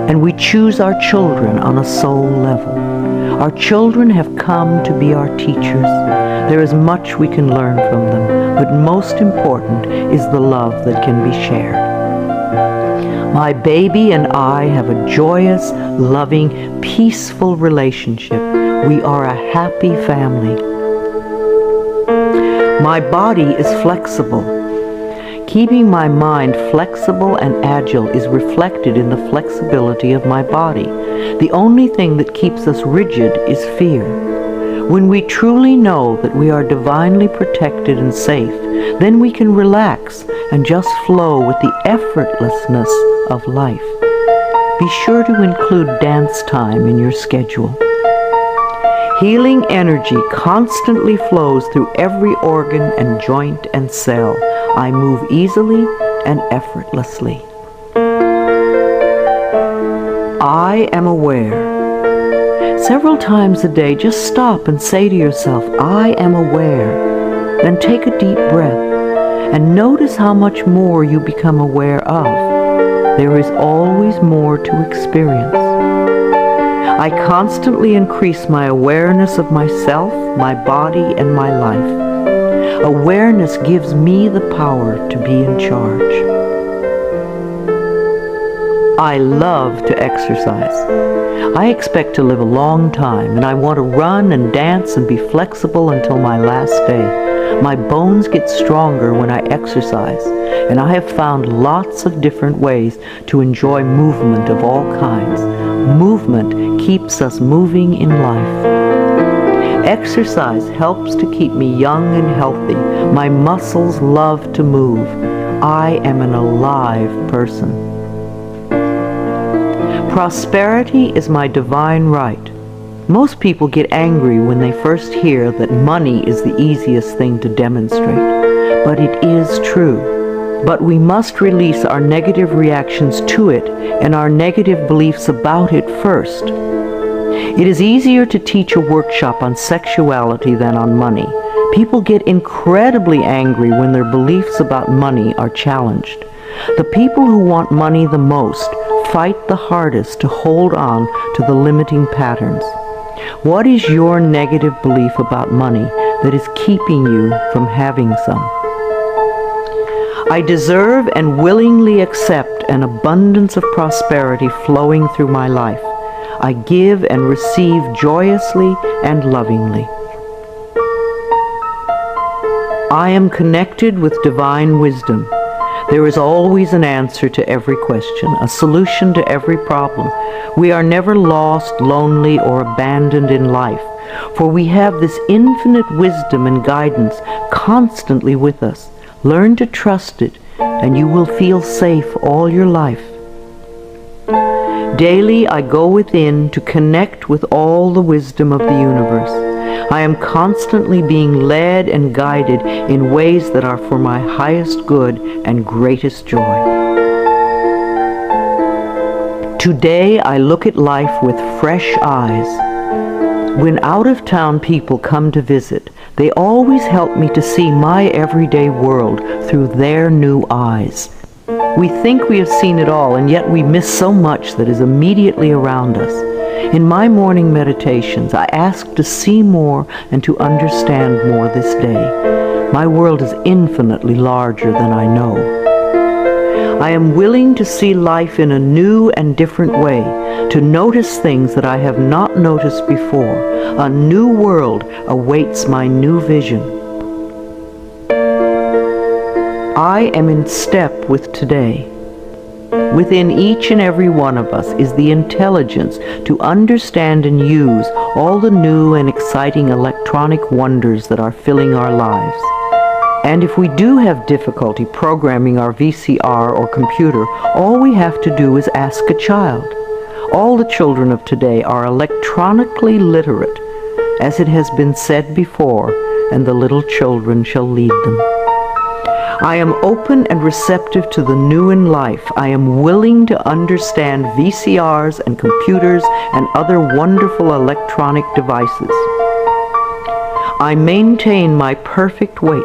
and we choose our children on a soul level. Our children have come to be our teachers. There is much we can learn from them, but most important is the love that can be shared. My baby and I have a joyous, loving, peaceful relationship. We are a happy family. My body is flexible. Keeping my mind flexible and agile is reflected in the flexibility of my body. The only thing that keeps us rigid is fear. When we truly know that we are divinely protected and safe, then we can relax and just flow with the effortlessness of life. Be sure to include dance time in your schedule. Healing energy constantly flows through every organ and joint and cell. I move easily and effortlessly. I am aware. Several times a day, just stop and say to yourself, I am aware. Then take a deep breath and notice how much more you become aware of. There is always more to experience. I constantly increase my awareness of myself, my body, and my life. Awareness gives me the power to be in charge. I love to exercise. I expect to live a long time, and I want to run and dance and be flexible until my last day. My bones get stronger when I exercise, and I have found lots of different ways to enjoy movement of all kinds. Movement keeps us moving in life. Exercise helps to keep me young and healthy. My muscles love to move. I am an alive person. Prosperity is my divine right. Most people get angry when they first hear that money is the easiest thing to demonstrate, but it is true. But we must release our negative reactions to it and our negative beliefs about it first. It is easier to teach a workshop on sexuality than on money. People get incredibly angry when their beliefs about money are challenged. The people who want money the most fight the hardest to hold on to the limiting patterns. What is your negative belief about money that is keeping you from having some? I deserve and willingly accept an abundance of prosperity flowing through my life. I give and receive joyously and lovingly. I am connected with divine wisdom. There is always an answer to every question, a solution to every problem. We are never lost, lonely, or abandoned in life, for we have this infinite wisdom and guidance constantly with us. Learn to trust it, and you will feel safe all your life. Daily I go within to connect with all the wisdom of the universe. I am constantly being led and guided in ways that are for my highest good and greatest joy. Today I look at life with fresh eyes. When out-of-town people come to visit, they always help me to see my everyday world through their new eyes. We think we have seen it all, and yet we miss so much that is immediately around us. In my morning meditations, I ask to see more and to understand more this day. My world is infinitely larger than I know. I am willing to see life in a new and different way, to notice things that I have not noticed before. A new world awaits my new vision. I am in step with today. Within each and every one of us is the intelligence to understand and use all the new and exciting electronic wonders that are filling our lives. And if we do have difficulty programming our VCR or computer, all we have to do is ask a child. All the children of today are electronically literate, as it has been said before, and the little children shall lead them. I am open and receptive to the new in life. I am willing to understand VCRs and computers and other wonderful electronic devices. I maintain my perfect weight.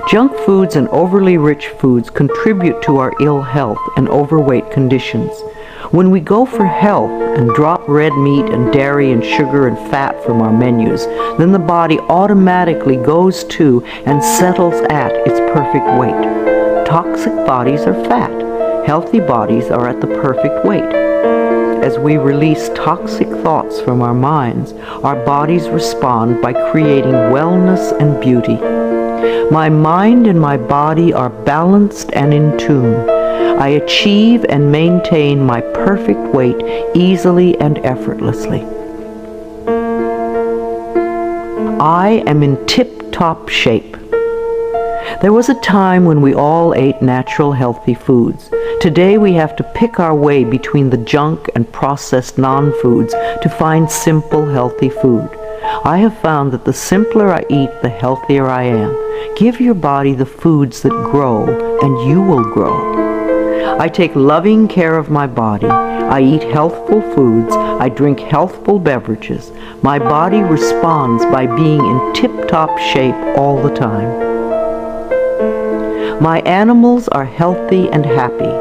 Junk foods and overly rich foods contribute to our ill health and overweight conditions. When we go for health and drop red meat and dairy and sugar and fat from our menus, then the body automatically goes to and settles at its perfect weight. Toxic bodies are fat. Healthy bodies are at the perfect weight. As we release toxic thoughts from our minds, our bodies respond by creating wellness and beauty. My mind and my body are balanced and in tune. I achieve and maintain my perfect weight easily and effortlessly. I am in tip-top shape. There was a time when we all ate natural, healthy foods. Today we have to pick our way between the junk and processed non-foods to find simple, healthy food. I have found that the simpler I eat, the healthier I am. Give your body the foods that grow, and you will grow. I take loving care of my body. I eat healthful foods. I drink healthful beverages. My body responds by being in tip-top shape all the time. My animals are healthy and happy.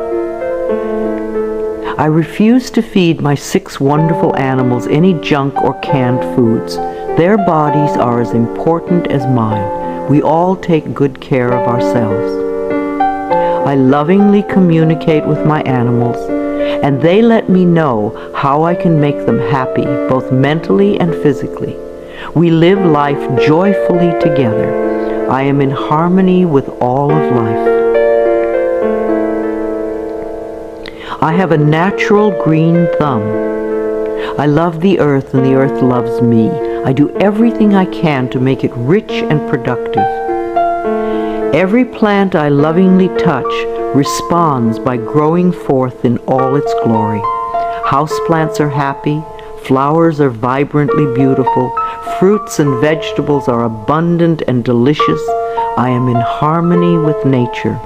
I refuse to feed my 6 wonderful animals any junk or canned foods. Their bodies are as important as mine. We all take good care of ourselves. I lovingly communicate with my animals, and they let me know how I can make them happy, both mentally and physically. We live life joyfully together. I am in harmony with all of life. I have a natural green thumb. I love the earth and the earth loves me. I do everything I can to make it rich and productive. Every plant I lovingly touch responds by growing forth in all its glory. Houseplants are happy, flowers are vibrantly beautiful, fruits and vegetables are abundant and delicious. I am in harmony with nature.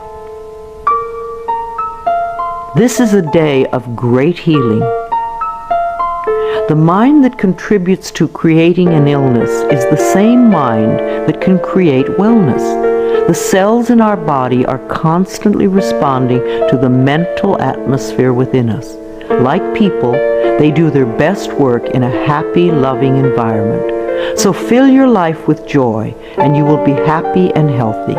This is a day of great healing. The mind that contributes to creating an illness is the same mind that can create wellness. The cells in our body are constantly responding to the mental atmosphere within us. Like people, they do their best work in a happy, loving environment. So fill your life with joy, and you will be happy and healthy.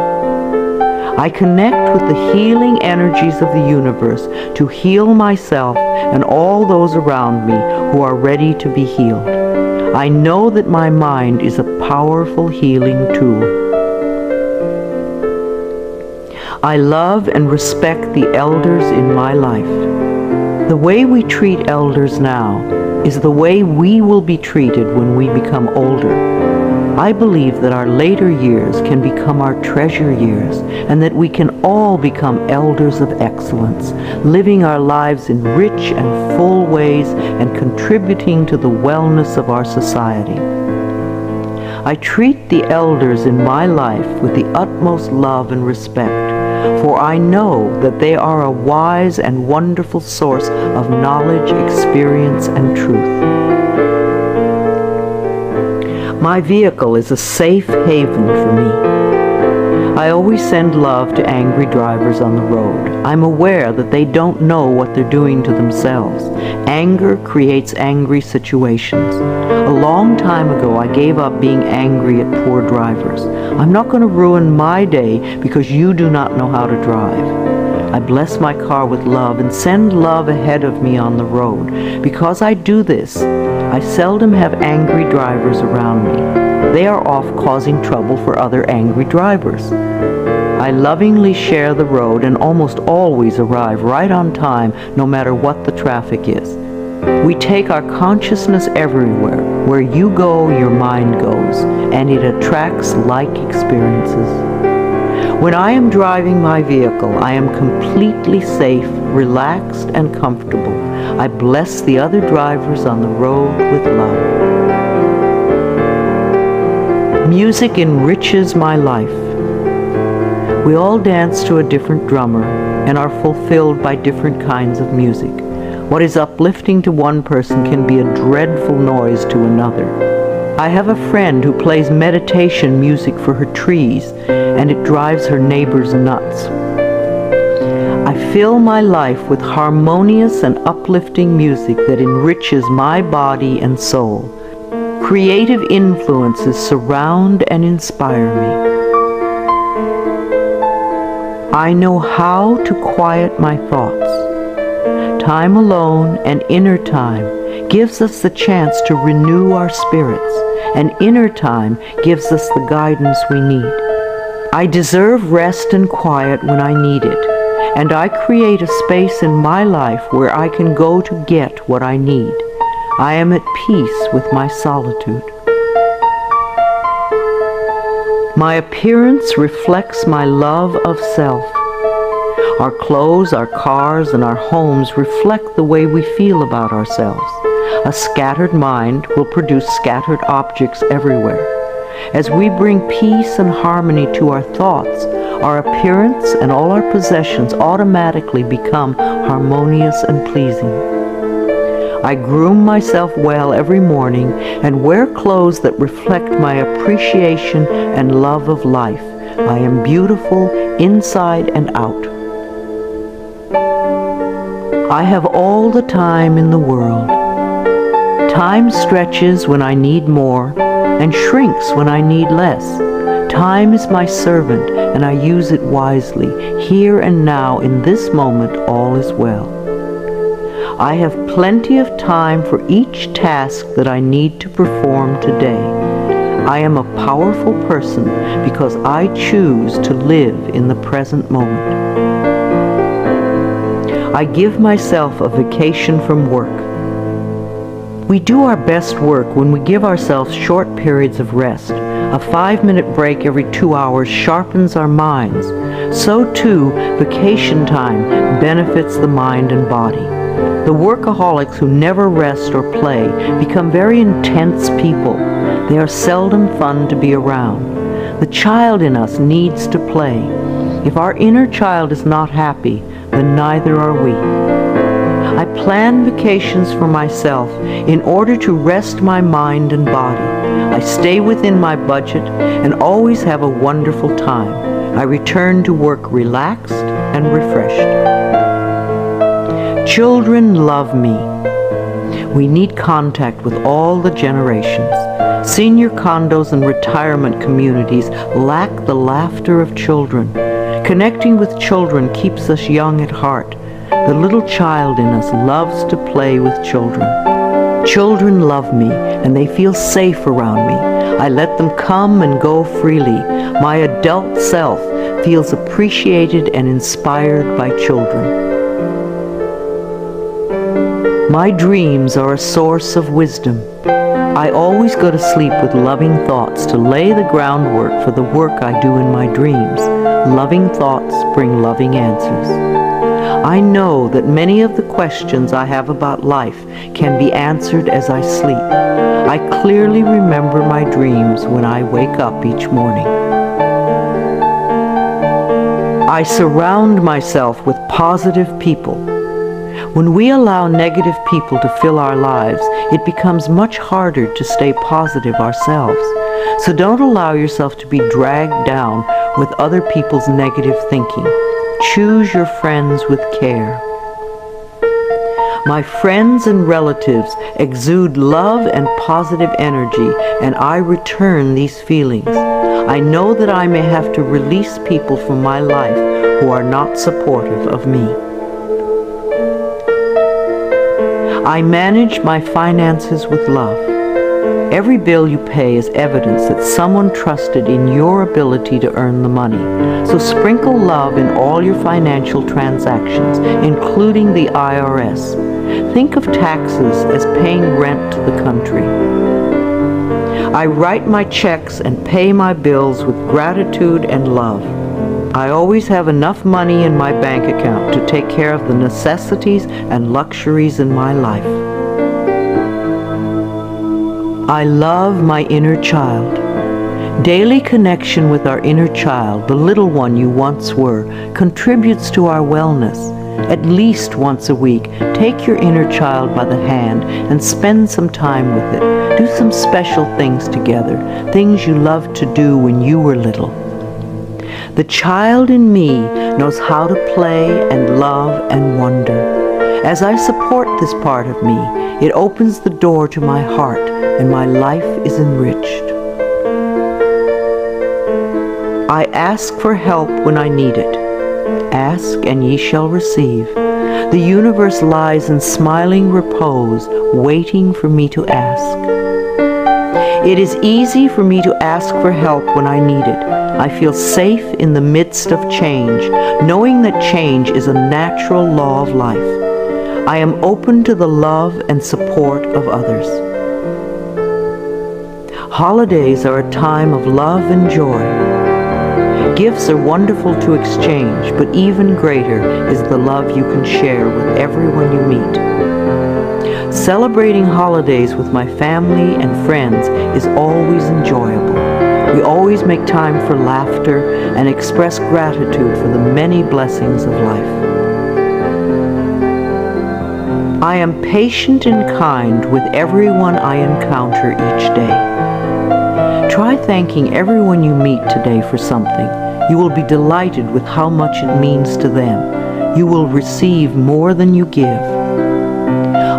I connect with the healing energies of the universe to heal myself and all those around me who are ready to be healed. I know that my mind is a powerful healing tool. I love and respect the elders in my life. The way we treat elders now is the way we will be treated when we become older. I believe that our later years can become our treasure years, and that we can all become elders of excellence, living our lives in rich and full ways and contributing to the wellness of our society. I treat the elders in my life with the utmost love and respect, for I know that they are a wise and wonderful source of knowledge, experience, and truth. My vehicle is a safe haven for me. I always send love to angry drivers on the road. I'm aware that they don't know what they're doing to themselves. Anger creates angry situations. A long time ago, I gave up being angry at poor drivers. I'm not going to ruin my day because you do not know how to drive. I bless my car with love and send love ahead of me on the road. Because I do this, I seldom have angry drivers around me. They are off causing trouble for other angry drivers. I lovingly share the road and almost always arrive right on time, no matter what the traffic is. We take our consciousness everywhere. Where you go, your mind goes, and it attracts like experiences. When I am driving my vehicle, I am completely safe, relaxed, and comfortable. I bless the other drivers on the road with love. Music enriches my life. We all dance to a different drummer and are fulfilled by different kinds of music. What is uplifting to one person can be a dreadful noise to another. I have a friend who plays meditation music for her trees, and it drives her neighbors nuts. I fill my life with harmonious and uplifting music that enriches my body and soul. Creative influences surround and inspire me. I know how to quiet my thoughts. Time alone and inner time gives us the chance to renew our spirits, and inner time gives us the guidance we need. I deserve rest and quiet when I need it, and I create a space in my life where I can go to get what I need. I am at peace with my solitude. My appearance reflects my love of self. Our clothes, our cars, and our homes reflect the way we feel about ourselves. A scattered mind will produce scattered objects everywhere. As we bring peace and harmony to our thoughts, our appearance and all our possessions automatically become harmonious and pleasing. I groom myself well every morning and wear clothes that reflect my appreciation and love of life. I am beautiful inside and out. I have all the time in the world. Time stretches when I need more and shrinks when I need less. Time is my servant, and I use it wisely. Here and now, in this moment, all is well. I have plenty of time for each task that I need to perform today. I am a powerful person because I choose to live in the present moment. I give myself a vacation from work. We do our best work when we give ourselves short periods of rest. A 5-minute break every 2 hours sharpens our minds. So too, vacation time benefits the mind and body. The workaholics who never rest or play become very intense people. They are seldom fun to be around. The child in us needs to play. If our inner child is not happy, then neither are we. I plan vacations for myself in order to rest my mind and body. I stay within my budget and always have a wonderful time. I return to work relaxed and refreshed. Children love me. We need contact with all the generations. Senior condos and retirement communities lack the laughter of children. Connecting with children keeps us young at heart. The little child in us loves to play with children. Children love me, and they feel safe around me. I let them come and go freely. My adult self feels appreciated and inspired by children. My dreams are a source of wisdom. I always go to sleep with loving thoughts to lay the groundwork for the work I do in my dreams. Loving thoughts bring loving answers. I know that many of the questions I have about life can be answered as I sleep. I clearly remember my dreams when I wake up each morning. I surround myself with positive people. When we allow negative people to fill our lives, it becomes much harder to stay positive ourselves. So don't allow yourself to be dragged down with other people's negative thinking. Choose your friends with care. My friends and relatives exude love and positive energy, and I return these feelings. I know that I may have to release people from my life who are not supportive of me. I manage my finances with love. Every bill you pay is evidence that someone trusted in your ability to earn the money. So sprinkle love in all your financial transactions, including the IRS. Think of taxes as paying rent to the country. I write my checks and pay my bills with gratitude and love. I always have enough money in my bank account to take care of the necessities and luxuries in my life. I love my inner child. Daily connection with our inner child, the little one you once were, contributes to our wellness. At least once a week, take your inner child by the hand and spend some time with it. Do some special things together, things you loved to do when you were little. The child in me knows how to play and love and wonder. As I support this part of me, it opens the door to my heart, and my life is enriched. I ask for help when I need it. Ask, and ye shall receive. The universe lies in smiling repose, waiting for me to ask. It is easy for me to ask for help when I need it. I feel safe in the midst of change, knowing that change is a natural law of life. I am open to the love and support of others. Holidays are a time of love and joy. Gifts are wonderful to exchange, but even greater is the love you can share with everyone you meet. Celebrating holidays with my family and friends is always enjoyable. We always make time for laughter and express gratitude for the many blessings of life. I am patient and kind with everyone I encounter each day. Try thanking everyone you meet today for something. You will be delighted with how much it means to them. You will receive more than you give.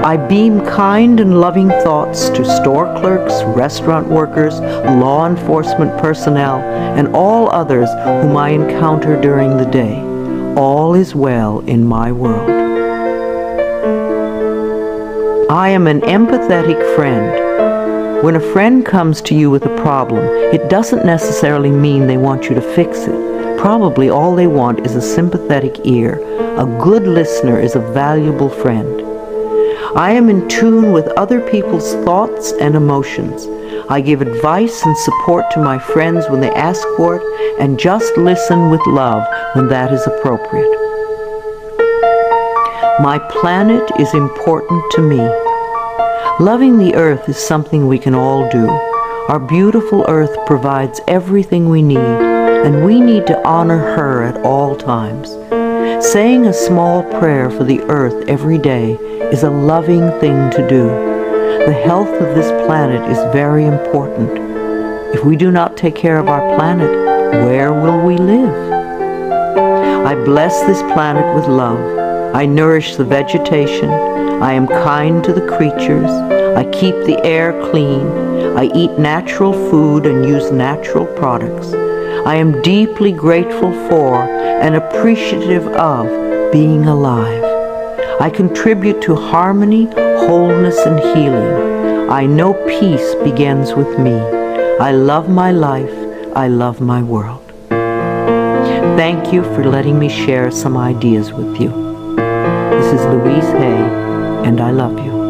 I beam kind and loving thoughts to store clerks, restaurant workers, law enforcement personnel, and all others whom I encounter during the day. All is well in my world. I am an empathetic friend. When a friend comes to you with a problem, it doesn't necessarily mean they want you to fix it. Probably all they want is a sympathetic ear. A good listener is a valuable friend. I am in tune with other people's thoughts and emotions. I give advice and support to my friends when they ask for it, and just listen with love when that is appropriate. My planet is important to me. Loving the earth is something we can all do. Our beautiful earth provides everything we need, and we need to honor her at all times. Saying a small prayer for the earth every day is a loving thing to do. The health of this planet is very important. If we do not take care of our planet, where will we live? I bless this planet with love. I nourish the vegetation. I am kind to the creatures. I keep the air clean. I eat natural food and use natural products. I am deeply grateful for and appreciative of being alive. I contribute to harmony, wholeness, and healing. I know peace begins with me. I love my life. I love my world. Thank you for letting me share some ideas with you. This is Louise Hay, and I love you.